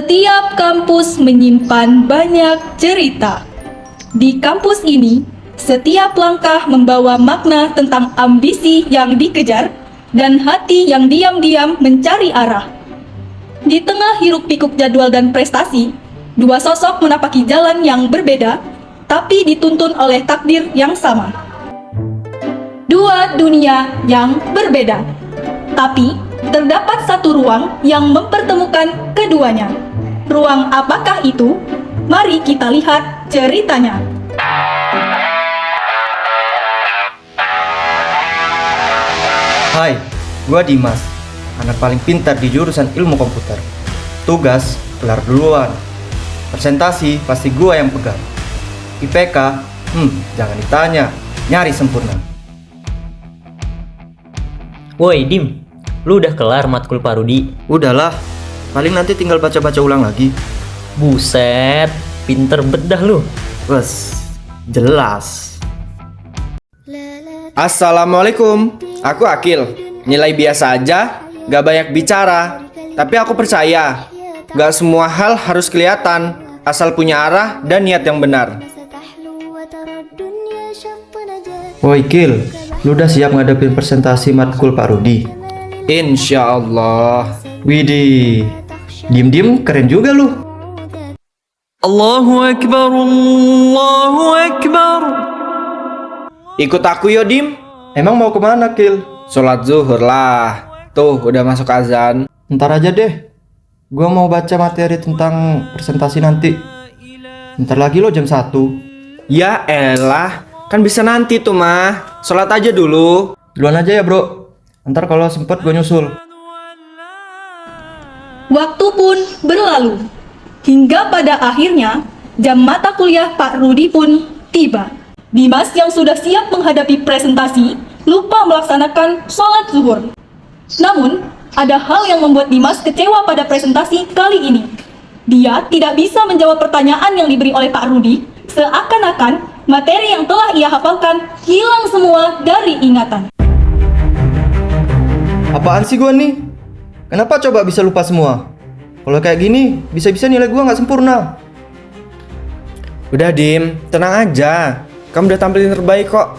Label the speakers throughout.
Speaker 1: Setiap kampus menyimpan banyak cerita. Di kampus ini, setiap langkah membawa makna tentang ambisi yang dikejar dan hati yang diam-diam mencari arah. Di tengah hiruk-pikuk jadwal dan prestasi, dua sosok menapaki jalan yang berbeda, tapi dituntun oleh takdir yang sama. Dua dunia yang berbeda, tapi terdapat satu ruang yang mempertemukan keduanya. Ruang apakah itu? Mari kita lihat ceritanya.
Speaker 2: Hai, gua Dimas, anak paling pintar di jurusan ilmu komputer. Tugas, kelar duluan. Presentasi, pasti gua yang pegang. IPK, jangan ditanya, nyari sempurna.
Speaker 3: Woi Dim, lu udah kelar matkul Pak Rudi?
Speaker 2: Udahlah, paling nanti tinggal baca-baca ulang lagi.
Speaker 3: Buset, pinter bedah lu.
Speaker 2: Wes, jelas. Assalamualaikum, aku Akil. Nilai biasa aja, gak banyak bicara. Tapi aku percaya, gak semua hal harus kelihatan, asal punya arah dan niat yang benar. Woi Kil, lu udah siap ngadepin presentasi matkul Pak Rudi? Insya Allah. Widih, diem-diem keren juga lu.
Speaker 3: Allahu Akbar, Allahu Akbar.
Speaker 2: Ikut aku yo Dim. Emang mau kemana Kil? Sholat zuhur lah. Tuh udah masuk azan. Ntar aja deh, gua mau baca materi tentang presentasi nanti. Ntar lagi lo jam 1. Ya elah, kan bisa nanti tuh mah. Sholat aja dulu. Duluan aja ya bro, ntar kalau sempet gue nyusul.
Speaker 1: Waktu pun berlalu, hingga pada akhirnya jam mata kuliah Pak Rudi pun tiba. Dimas yang sudah siap menghadapi presentasi lupa melaksanakan sholat zuhur. Namun, ada hal yang membuat Dimas kecewa pada presentasi kali ini. Dia tidak bisa menjawab pertanyaan yang diberi oleh Pak Rudi, seakan-akan materi yang telah ia hafalkan hilang semua dari ingatan.
Speaker 2: Apaan sih gua nih? Kenapa coba bisa lupa semua? Kalau kayak gini, bisa-bisa nilai gua nggak sempurna. Udah Dim, tenang aja. Kamu udah tampil yang terbaik kok.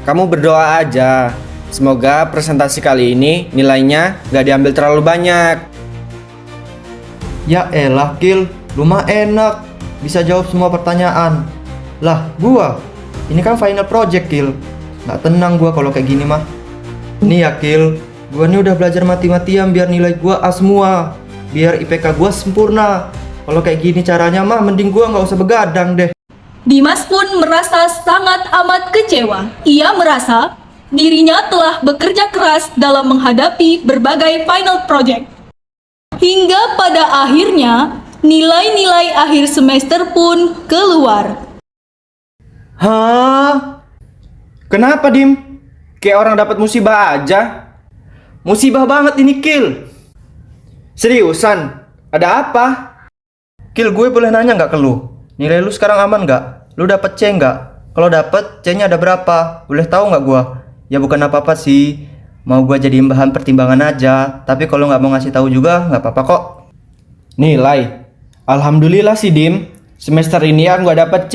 Speaker 2: Kamu berdoa aja. Semoga presentasi kali ini nilainya gak diambil terlalu banyak. Ya elah Kil, lu mah enak, bisa jawab semua pertanyaan. Lah gua, ini kan final project Kil. Gak tenang gua kalau kayak gini mah. Nih ya Kil, gua nih udah belajar mati-matian biar nilai gua A semua, biar IPK gua sempurna. Kalau kayak gini caranya mah mending gua gak usah begadang deh.
Speaker 1: Dimas pun merasa sangat amat kecewa. Ia merasa dirinya telah bekerja keras dalam menghadapi berbagai final project. Hingga pada akhirnya, nilai-nilai akhir semester pun keluar.
Speaker 2: Hah? Kenapa Dim? Kayak orang dapat musibah aja. Musibah banget ini Kil. Seriusan? Ada apa? Kil, gue boleh nanya nggak ke lu? Nilai lu sekarang aman nggak? Lu dapet C nggak? Kalau dapet, C-nya ada berapa? Boleh tahu nggak gua? Ya bukan apa-apa sih. Mau gua jadiin bahan pertimbangan aja. Tapi kalau nggak mau ngasih tahu juga nggak apa-apa kok. Nilai? Alhamdulillah sih Dim. Semester ini aku nggak dapet C.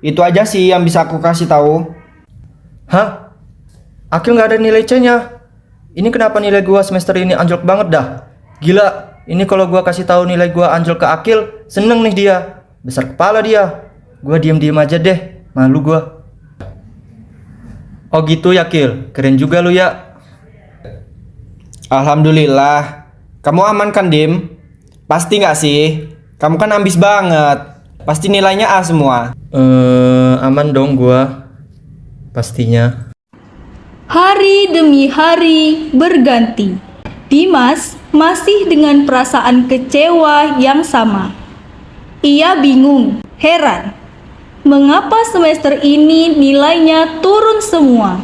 Speaker 2: Itu aja sih yang bisa aku kasih tahu. Hah? Akil nggak ada nilai C-nya. Ini kenapa nilai gua semester ini anjlok banget dah? Gila. Ini kalau gua kasih tahu nilai gua anjlok ke Akil, seneng nih dia. Besar kepala dia. Gua diem-diem aja deh, malu gua. Oh gitu ya Kil, keren juga lu ya. Alhamdulillah. Kamu aman kan Dim? Pasti gak sih? Kamu kan ambis banget. Pasti nilainya A semua. Aman dong gua. Pastinya.
Speaker 1: Hari demi hari berganti. Dimas masih dengan perasaan kecewa yang sama. Ia bingung, heran. Mengapa semester ini nilainya turun semua?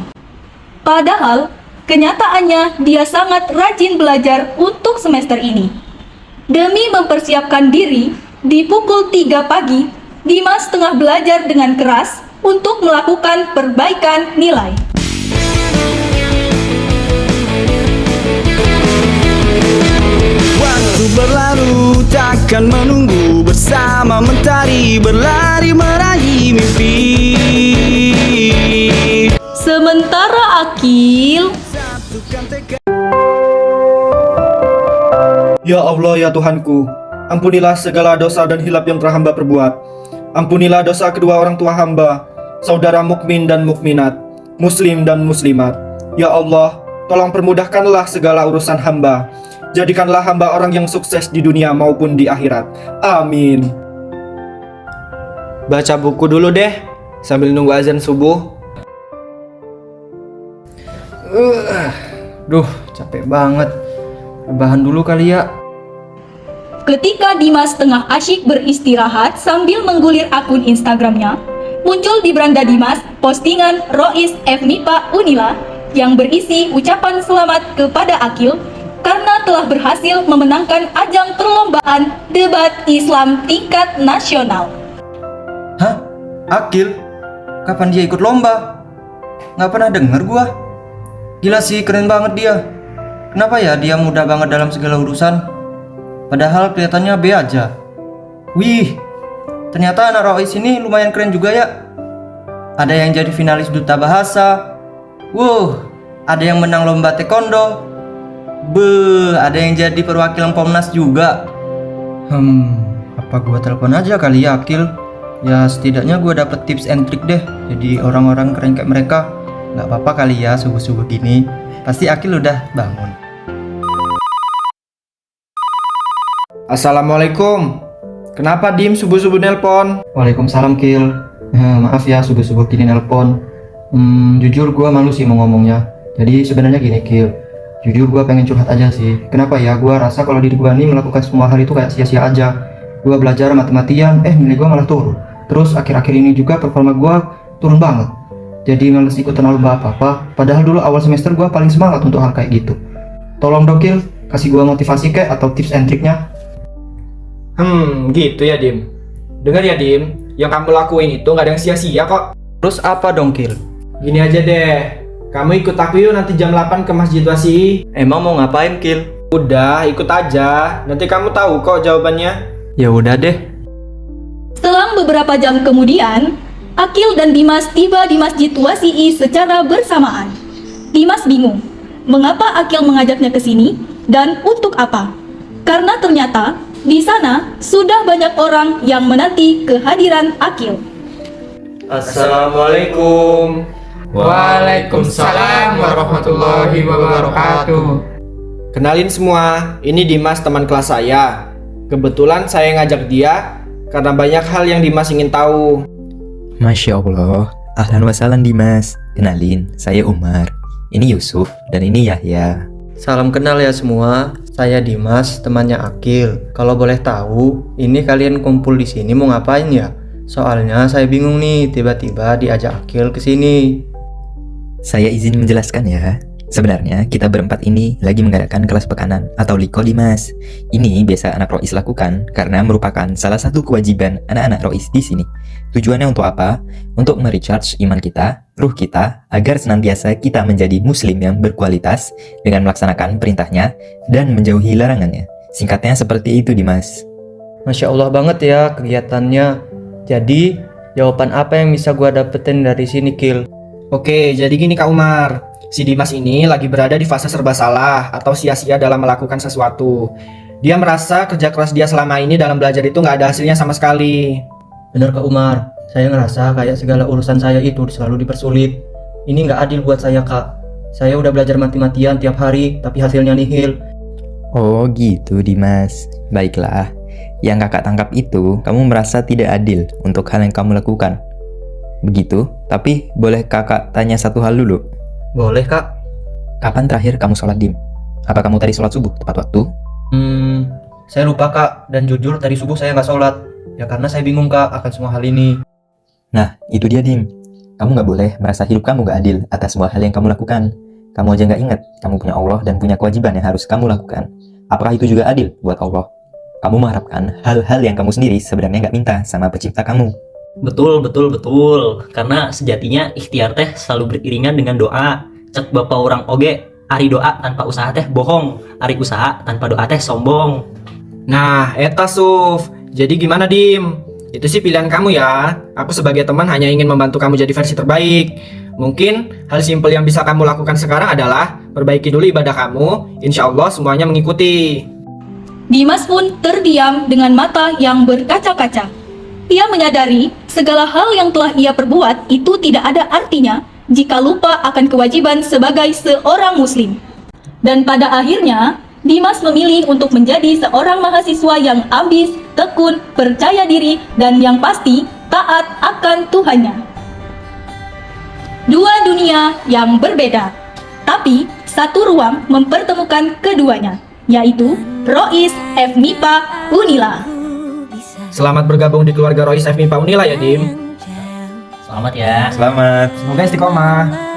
Speaker 1: Padahal, kenyataannya dia sangat rajin belajar untuk semester ini. Demi mempersiapkan diri, di pukul 3 pagi, Dimas tengah belajar dengan keras untuk melakukan perbaikan nilai.
Speaker 4: Waktu berlalu tak akan menunggu bersama mentari berlari meraih mimpi.
Speaker 1: Sementara Akil
Speaker 2: Ya Allah ya Tuhanku, ampunilah segala dosa dan hilap yang telah hamba perbuat. Ampunilah dosa kedua orang tua hamba, saudara mukmin dan mukminat, muslim dan muslimat. Ya Allah, tolong permudahkanlah segala urusan hamba. Jadikanlah hamba orang yang sukses di dunia maupun di akhirat. Amin. Baca buku dulu deh, sambil nunggu azan subuh. Duh, capek banget. Rebahan dulu kali ya.
Speaker 1: ketika Dimas tengah asyik beristirahat sambil menggulir akun Instagramnya, muncul di beranda Dimas postingan Rois F. MIPA Unila yang berisi ucapan selamat kepada Akil karena telah berhasil memenangkan ajang perlombaan debat Islam tingkat nasional.
Speaker 2: Hah? Akil? Kapan dia ikut lomba? Nggak pernah denger gua. Gila sih, keren banget dia. Kenapa ya dia mudah banget dalam segala urusan? Padahal kelihatannya B aja. Wih, ternyata anak Rois ini lumayan keren juga ya. Ada yang jadi finalis duta bahasa. Ada yang menang lomba taekwondo. Ada yang jadi perwakilan Pomnas juga. Apa gua telepon aja kali ya Akil? Ya setidaknya gua dapet tips and trick deh. Jadi orang-orang keren kayak mereka. Nggak apa-apa kali ya subuh-subuh gini. Pasti Akil udah bangun. Assalamualaikum. Kenapa Dim subuh-subuh nelpon? Waalaikumsalam Kil. Maaf ya subuh-subuh gini nelpon. Jujur gua malu sih mau ngomongnya. Jadi sebenarnya gini Kil. Jujur gua pengen curhat aja sih. Kenapa ya gua rasa kalau diri gua nih melakukan semua hal itu kayak sia-sia aja. Gua belajar mati-matian, nilai gua malah turun. Terus akhir-akhir ini juga performa gua turun banget. Jadi males ikutan lomba apa-apa. Padahal dulu awal semester gua paling semangat untuk hal kayak gitu. Tolong dong Kil, kasih gua motivasi kayak atau tips and triknya. Gitu ya Dim. Dengar ya Dim, yang kamu lakuin itu nggak ada yang sia-sia kok. Terus apa dong Kil? Gini aja deh, kamu ikut aku yuk nanti jam 8 ke Masjid Wasi. Emang mau ngapain Kil? Udah, ikut aja. Nanti kamu tahu kok jawabannya. Ya udah deh.
Speaker 1: Selang beberapa jam kemudian, Akil dan Dimas tiba di Masjid Wasi'i secara bersamaan. Dimas bingung, mengapa Akil mengajaknya ke sini dan untuk apa? Karena ternyata di sana sudah banyak orang yang menanti kehadiran Akil.
Speaker 2: Assalamualaikum.
Speaker 5: Waalaikumsalam warahmatullahi wabarakatuh.
Speaker 2: Kenalin semua, ini Dimas teman kelas saya. Kebetulan saya ngajak dia karena banyak hal yang Dimas ingin tahu.
Speaker 6: Masya Allah, ahlan wa sahlan Dimas. Kenalin, saya Umar. Ini Yusuf dan ini Yahya.
Speaker 2: Salam kenal ya semua. Saya Dimas, temannya Akil. Kalau boleh tahu, ini kalian kumpul di sini mau ngapain ya? Soalnya saya bingung nih, tiba-tiba diajak Akil ke sini.
Speaker 6: Saya izin menjelaskan ya. Sebenarnya kita berempat ini lagi mengadakan kelas pekanan atau liko Dimas. Ini biasa anak Rois lakukan karena merupakan salah satu kewajiban anak-anak Rois di sini. Tujuannya untuk apa? Untuk merecharge iman kita, ruh kita, agar senantiasa kita menjadi muslim yang berkualitas dengan melaksanakan perintahnya dan menjauhi larangannya. Singkatnya seperti itu Dimas.
Speaker 2: Masya Allah banget ya kegiatannya. Jadi, jawaban apa yang bisa gua dapetin dari sini Kil? Oke, jadi gini Kak Umar. Si Dimas ini lagi berada di fase serba salah atau sia-sia dalam melakukan sesuatu. Dia merasa kerja keras dia selama ini dalam belajar itu nggak ada hasilnya sama sekali. Bener Kak Umar, saya ngerasa kayak segala urusan saya itu selalu dipersulit. Ini nggak adil buat saya Kak. Saya udah belajar mati-matian tiap hari, tapi hasilnya nihil.
Speaker 6: Oh gitu Dimas. Baiklah, yang kakak tangkap itu kamu merasa tidak adil untuk hal yang kamu lakukan. Begitu, tapi boleh kakak tanya satu hal dulu?
Speaker 2: Boleh Kak.
Speaker 6: Kapan terakhir kamu sholat Dim? Apa kamu tadi sholat subuh tepat waktu?
Speaker 2: Saya lupa Kak, dan jujur tadi subuh saya nggak sholat. Ya karena saya bingung Kak akan semua hal ini.
Speaker 6: Nah, itu dia Dim. Kamu nggak boleh merasa hidup kamu nggak adil atas semua hal yang kamu lakukan. Kamu aja nggak ingat, kamu punya Allah dan punya kewajiban yang harus kamu lakukan. Apakah itu juga adil buat Allah? Kamu mengharapkan hal-hal yang kamu sendiri sebenarnya nggak minta sama pencipta kamu.
Speaker 3: Betul. Karena sejatinya ikhtiar teh selalu beriringan dengan doa. Cek bapak orang oge, ari doa tanpa usaha teh bohong, ari usaha tanpa doa teh sombong.
Speaker 2: Nah, eta Suf. Jadi gimana Dim? Itu sih pilihan kamu ya. Aku sebagai teman hanya ingin membantu kamu jadi versi terbaik. Mungkin hal simpel yang bisa kamu lakukan sekarang adalah perbaiki dulu ibadah kamu. Insya Allah semuanya mengikuti.
Speaker 1: Dimas pun terdiam dengan mata yang berkaca-kaca. Ia menyadari segala hal yang telah ia perbuat itu tidak ada artinya jika lupa akan kewajiban sebagai seorang muslim. Dan pada akhirnya, Dimas memilih untuk menjadi seorang mahasiswa yang ambis, tekun, percaya diri, dan yang pasti taat akan Tuhannya. Dua dunia yang berbeda, tapi satu ruang mempertemukan keduanya, yaitu Rois FMIPA Unila.
Speaker 2: Selamat bergabung di keluarga Rois FMIPA Unila ya Dim.
Speaker 3: Selamat ya.
Speaker 6: Selamat.
Speaker 2: Semoga istiqomah.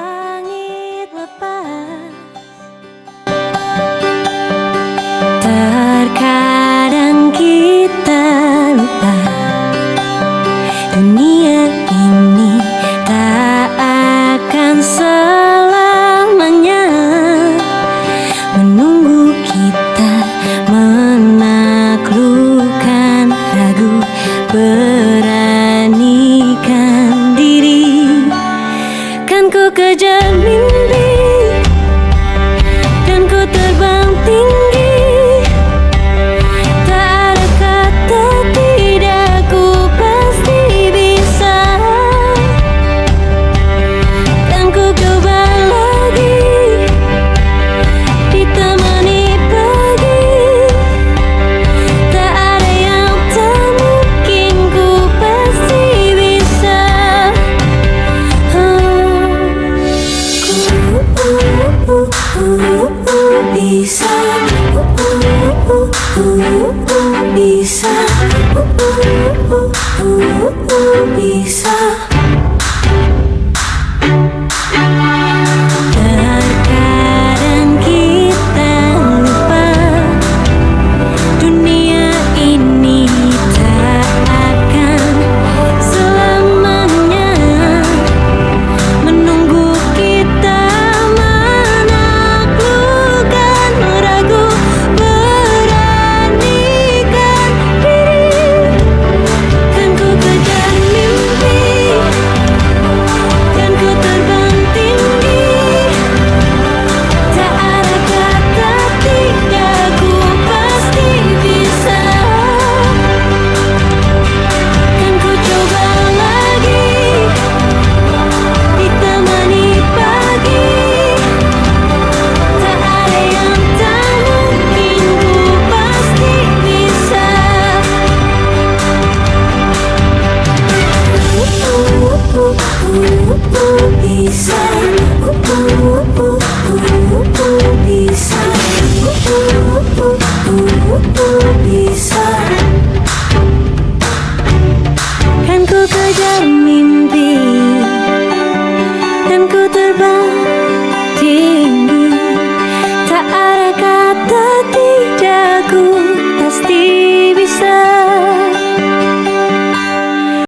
Speaker 7: Terkadang kita lupa dunia ini tak akan selamanya menunggu kita menaklukkan ragu, beranikan diri. Kan ku kejar mimpi dan ku terbang tinggi. Bisa. Terkadang kita lupa dunia ini tak akan selamanya menunggu kita menaklukkan ragu, beranikan diri. Kan ku kejar mimpi dan ku terbang tinggi. Tak ada kata tidak, ku pasti bisa. Kan ku coba lagi ditemani pagi. Tak ada yang tak mungkin, ku pasti bisa. Bisa.